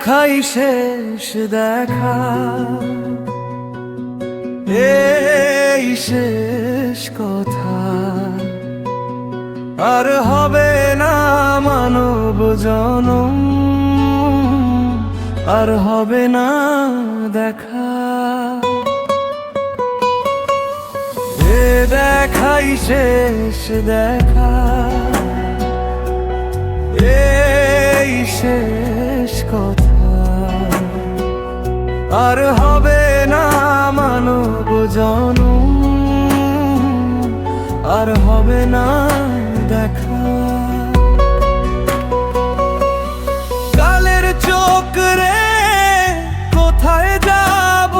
দেখাই শেষ দেখা, এই শেষ কথা। আর হবে না মানব জনম, আর হবে না দেখা। এ দেখাই শেষ দেখা, এই শেষ কথা। আর হবে না মানব জনম, আর হবে না দেখা। কালের চক্রে কোথায় যাব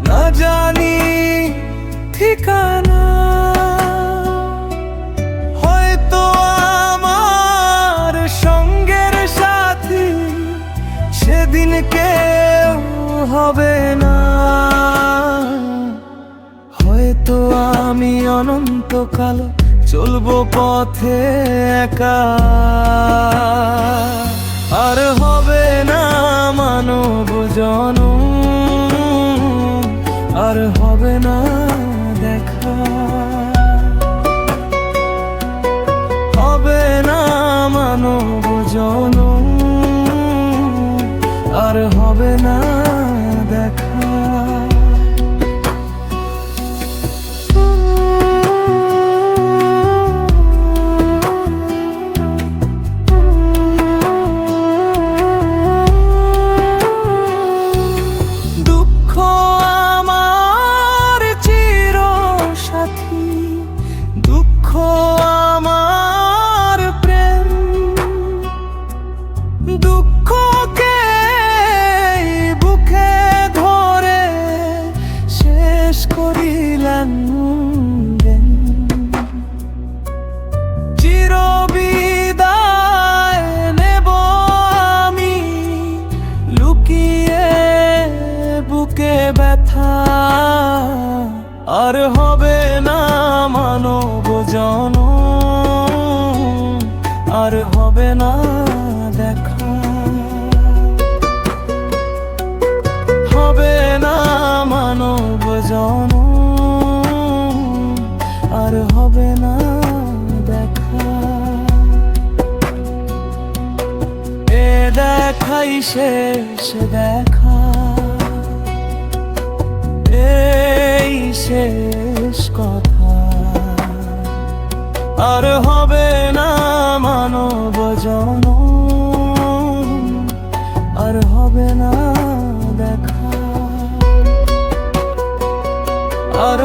না জানি ঠিকানা। হয়তো আমার সঙ্গের সাথী সেদিন কেউ হবে না। হয়তো আমি অনন্তকাল চলবো পথে একা। আর হবে না মানব জনম, আর হবে না দেখা। হবে না মানব জনম, আর হবে না দেখা। দুঃখকে বুকে ধরে শেষ করিলেন চিরবিদায় নেব আমি লুকিয়ে বুকে ব্যথা। আর হবে না মানব জনম, আর হবে না দেখা। হবে না মানব জনম, আর হবে না দেখা। এ দেখাই শেষ দেখা, এই শেষ কথা। আর হবে না মানব জনম, আর হবে না দেখা। আর